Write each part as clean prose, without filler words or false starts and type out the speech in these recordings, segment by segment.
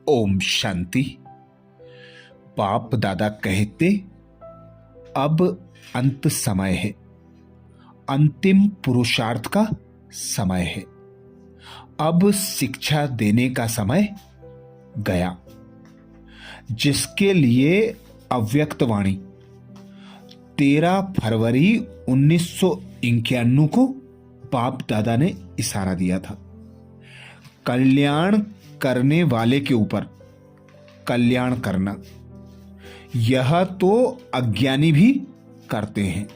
ओम शांति। बाप दादा कहते अब अंत समय है, अंतिम पुरुषार्थ का समय है। अब शिक्षा देने का समय गया, जिसके लिए अव्यक्त वाणी 13 फरवरी 1991 को बाप दादा ने इशारा दिया था। कल्याण करने वाले के ऊपर कल्याण करना, यह तो अज्ञानी भी करते हैं।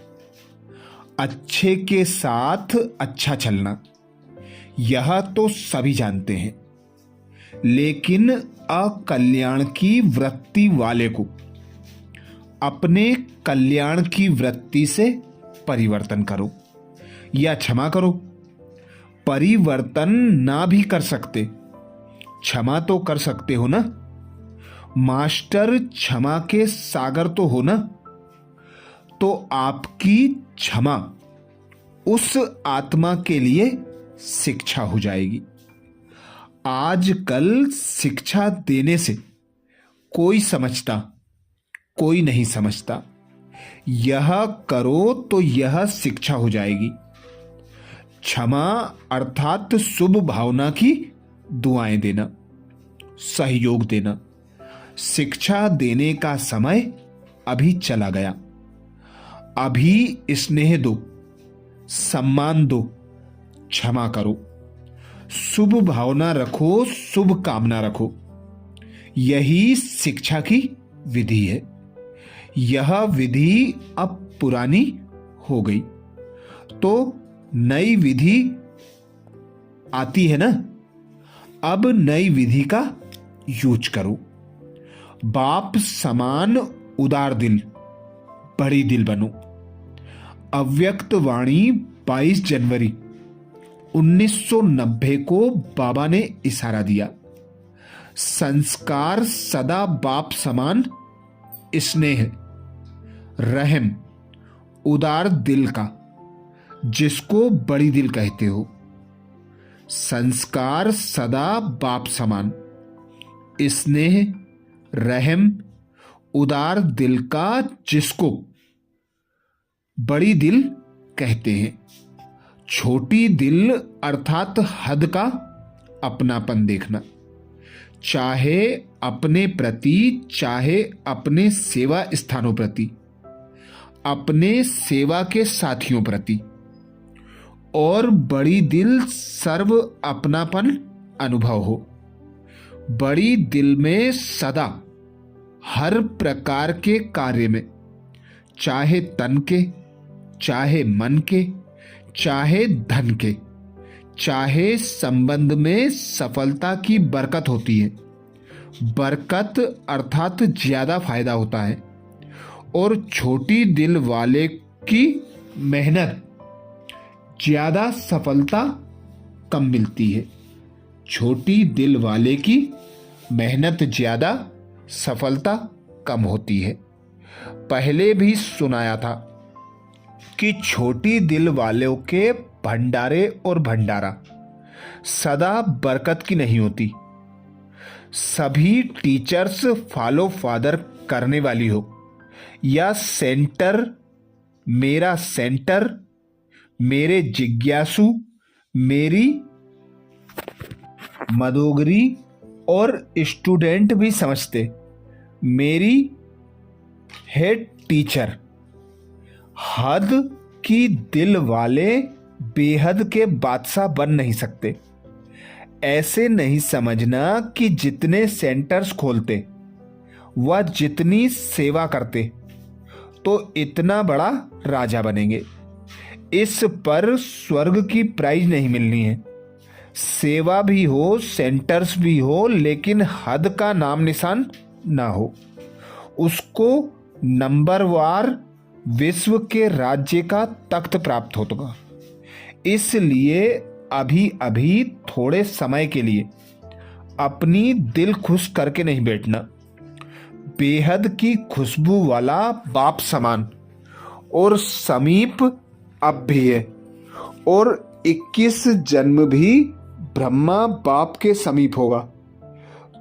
अच्छे के साथ अच्छा चलना, यह तो सभी जानते हैं। लेकिन अकल्याण की वृत्ति वाले को अपने कल्याण की वृत्ति से परिवर्तन करो या क्षमा करो। परिवर्तन ना भी कर सकते, क्षमा तो कर सकते हो ना। मास्टर क्षमा के सागर तो हो ना। तो आपकी क्षमा उस आत्मा के लिए शिक्षा हो जाएगी। आजकल शिक्षा देने से कोई समझता, कोई नहीं समझता। यह करो तो यह शिक्षा हो जाएगी। क्षमा अर्थात शुभ भावना की दुआएं देना, सहयोग देना। शिक्षा देने का समय अभी चला गया। अभी स्नेह दो, सम्मान दो, क्षमा करो, शुभ भावना रखो, शुभ कामना रखो। यही शिक्षा की विधि है। यह विधि अब पुरानी हो गई तो नई विधि आती है ना। अब नई विधि का यूज करो। बाप समान उदार दिल, बड़ी दिल बनो। अव्यक्त वाणी 22 जनवरी 1990 को बाबा ने इशारा दिया। संस्कार सदा बाप समान स्नेह, रहम, उदार दिल का, जिसको बड़ी दिल कहते हो। संस्कार सदा बाप समान स्नेह, रहम, उदार दिल का, जिसको बड़ी दिल कहते हैं। छोटी दिल अर्थात हद का अपनापन देखना, चाहे अपने प्रति, चाहे अपने सेवा स्थानों प्रति, अपने सेवा के साथियों प्रति। और बड़ी दिल सर्व अपनापन अनुभव हो। बड़ी दिल में सदा हर प्रकार के कार्य में, चाहे तन के, चाहे मन के, चाहे धन के, चाहे संबंध में सफलता की बरकत होती है। बरकत अर्थात ज्यादा फायदा होता है। और छोटी दिल वाले की मेहनत ज्यादा, सफलता कम मिलती है। छोटी दिल वाले की मेहनत ज्यादा, सफलता कम होती है। पहले भी सुनाया था कि छोटी दिल वालों के भंडारे और भंडारा सदा बरकत की नहीं होती। सभी टीचर्स फॉलो फादर करने वाली हो, या सेंटर, मेरा सेंटर, मेरे जिज्ञासु, मेरी मदोगरी, और स्टूडेंट भी समझते मेरी हेड टीचर। हद की दिल वाले बेहद के बादशाह बन नहीं सकते। ऐसे नहीं समझना कि जितने सेंटर्स खोलते व जितनी सेवा करते तो इतना बड़ा राजा बनेंगे। इस पर स्वर्ग की प्राइज नहीं मिलनी है। सेवा भी हो, सेंटर्स भी हो, लेकिन हद का नाम निशान ना हो। उसको नंबरवार विश्व के राज्य का तख्त प्राप्त होगा। इसलिए अभी अभी थोड़े समय के लिए अपनी दिल खुश करके नहीं बैठना। बेहद की खुशबू वाला बाप समान और समीप अब भी है। और 21 जन्म भी ब्रह्मा बाप के समीप होगा।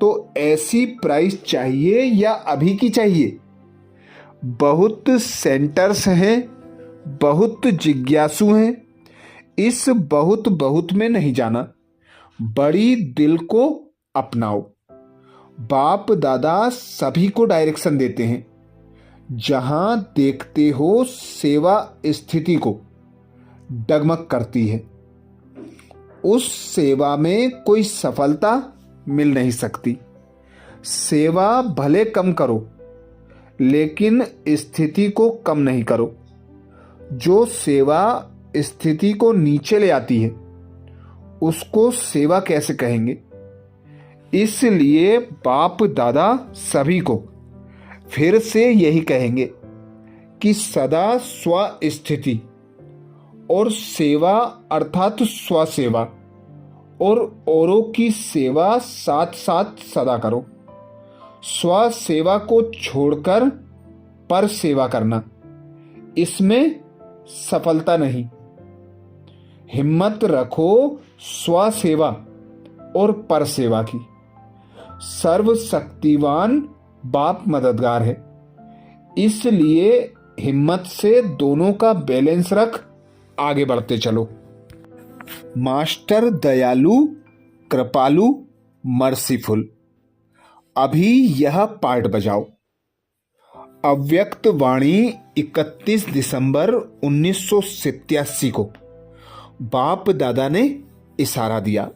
तो ऐसी प्राइस चाहिए या अभी की चाहिए? बहुत सेंटर्स हैं, बहुत जिज्ञासु हैं। इस बहुत बहुत में नहीं जाना, बड़ी दिल को अपनाओ। बाप दादा सभी को डायरेक्शन देते हैं। जहां देखते हो सेवा स्थिति को डगमग करती है, उस सेवा में कोई सफलता मिल नहीं सकती। सेवा भले कम करो, लेकिन स्थिति को कम नहीं करो। जो सेवा स्थिति को नीचे ले आती है, उसको सेवा कैसे कहेंगे? इसलिए बाप दादा सभी को फिर से यही कहेंगे कि सदा स्व स्थिति और सेवा अर्थात स्वसेवा और औरों की सेवा साथ साथ सदा करो। स्व सेवा को छोड़कर पर सेवा करना, इसमें सफलता नहीं। हिम्मत रखो स्व सेवा और पर सेवा की। सर्वशक्तिवान बाप मददगार है, इसलिए हिम्मत से दोनों का बैलेंस रख आगे बढ़ते चलो। मास्टर दयालु, कृपालु, मर्सीफुल। अभी यह पार्ट बजाओ। अव्यक्त वाणी 31 दिसंबर 1987 को बाप दादा ने इशारा दिया।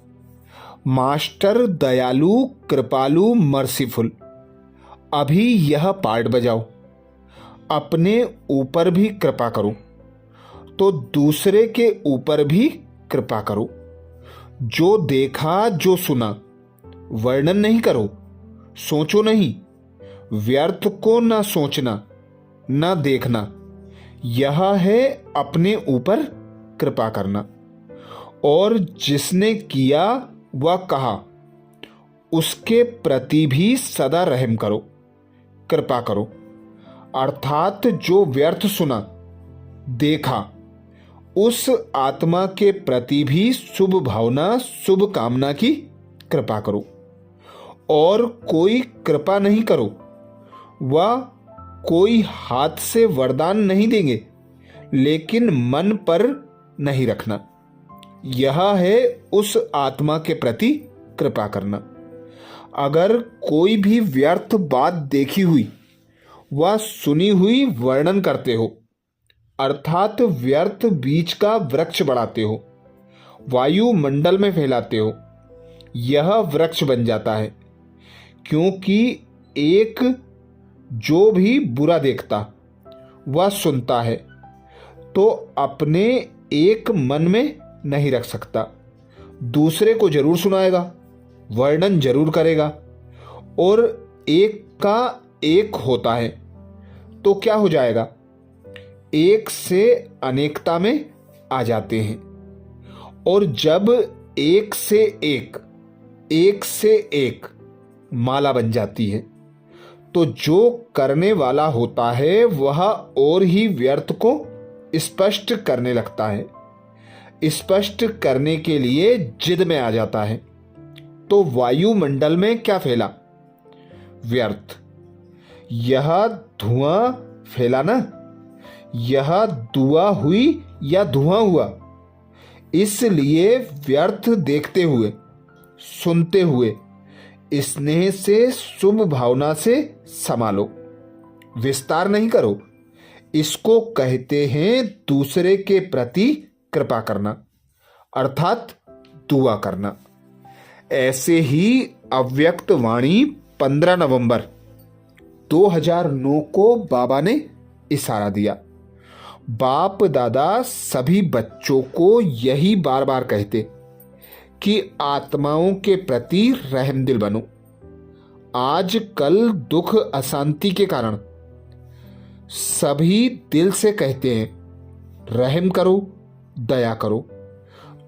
मास्टर दयालु, कृपालु, मर्सीफुल। अभी यह पार्ट बजाओ। अपने ऊपर भी कृपा करो तो दूसरे के ऊपर भी कृपा करो। जो देखा, जो सुना, वर्णन नहीं करो, सोचो नहीं। व्यर्थ को ना सोचना, ना देखना, यह है अपने ऊपर कृपा करना। और जिसने किया व कहा, उसके प्रति भी सदा रहम करो, कृपा करो। अर्थात जो व्यर्थ सुना, देखा, उस आत्मा के प्रति भी शुभ भावना, शुभ कामना की कृपा करो। और कोई कृपा नहीं करो, वह कोई हाथ से वरदान नहीं देंगे, लेकिन मन पर नहीं रखना। यह है उस आत्मा के प्रति कृपा करना। अगर कोई भी व्यर्थ बात देखी हुई व सुनी हुई वर्णन करते हो, अर्थात व्यर्थ बीज का वृक्ष बढ़ाते हो, वायुमंडल में फैलाते हो, यह वृक्ष बन जाता है। क्योंकि एक जो भी बुरा देखता व सुनता है, तो अपने एक मन में नहीं रख सकता, दूसरे को जरूर सुनाएगा, वर्णन जरूर करेगा। और एक का एक होता है तो क्या हो जाएगा? एक से अनेकता में आ जाते हैं। और जब एक से एक, एक से एक माला बन जाती है, तो जो करने वाला होता है वह और ही व्यर्थ को स्पष्ट करने लगता है, स्पष्ट करने के लिए जिद में आ जाता है। तो वायुमंडल में क्या फैला? व्यर्थ। यह धुआं फैला ना, यह दुआ हुई या धुआं हुआ। इसलिए व्यर्थ देखते हुए, सुनते हुए स्नेह से, शुभ भावना से संभालो, विस्तार नहीं करो। इसको कहते हैं दूसरे के प्रति कृपा करना, अर्थात दुआ करना। ऐसे ही अव्यक्त वाणी 15 नवंबर 2009 को बाबा ने इशारा दिया। बाप दादा सभी बच्चों को यही बार बार कहते कि आत्माओं के प्रति रहमदिल बनो। आज कल दुख अशांति के कारण सभी दिल से कहते हैं रहम करो, दया करो।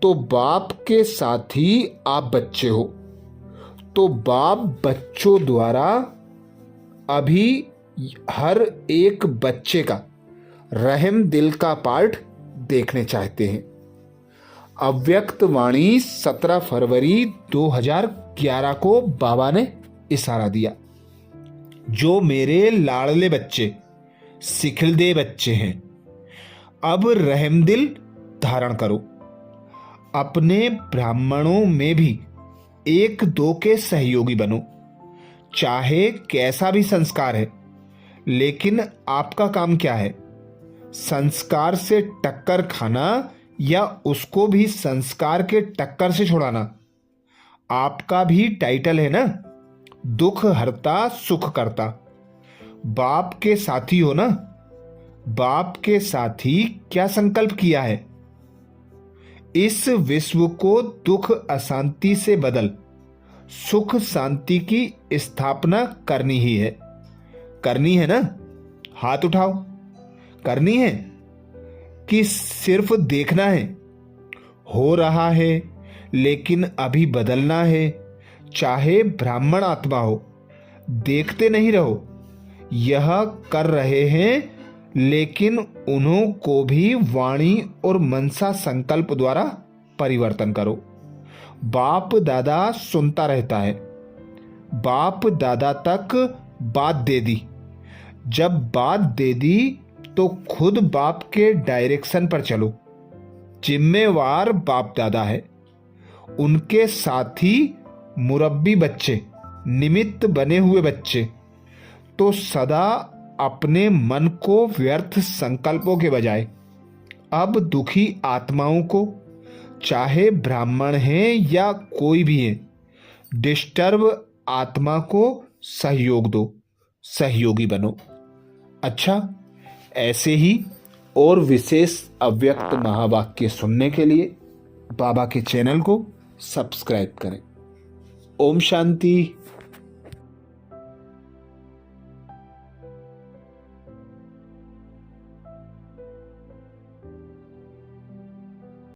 तो बाप के साथ ही आप बच्चे हो, तो बाप बच्चों द्वारा अभी हर एक बच्चे का रहम दिल का पार्ट देखने चाहते हैं। अव्यक्त वाणी 17 फरवरी 2011 को बाबा ने इशारा दिया। जो मेरे लाडले बच्चे, सिखिलदे बच्चे हैं, अब रहमदिल धारण करो। अपने ब्राह्मणों में भी एक दो के सहयोगी बनो। चाहे कैसा भी संस्कार है, लेकिन आपका काम क्या है? संस्कार से टक्कर खाना या उसको भी संस्कार के टक्कर से छुड़ाना? आपका भी टाइटल है ना, दुख हरता सुख करता। बाप के साथी हो ना। बाप के साथी क्या संकल्प किया है? इस विश्व को दुख अशांति से बदल सुख शांति की स्थापना करनी ही है। करनी है ना? हाथ उठाओ। करनी है कि सिर्फ देखना है? हो रहा है, लेकिन अभी बदलना है। चाहे ब्राह्मण आत्मा हो, देखते नहीं रहो। यह कर रहे हैं, लेकिन उन्हों को भी वाणी और मनसा संकल्प द्वारा परिवर्तन करो। बाप दादा सुनता रहता है। बाप दादा तक बात दे दी। जब बात दे दी तो खुद बाप के डायरेक्शन पर चलो। जिम्मेवार बाप दादा है। उनके साथी मुरब्बी बच्चे, निमित्त बने हुए बच्चे, तो सदा अपने मन को व्यर्थ संकल्पों के बजाय अब दुखी आत्माओं को, चाहे ब्राह्मण हैं या कोई भी है, डिस्टर्ब आत्मा को सहयोग दो, सहयोगी बनो। अच्छा, ऐसे ही और विशेष अव्यक्त महावाक्य सुनने के लिए बाबा के चैनल को सब्सक्राइब करें। ओम शांति।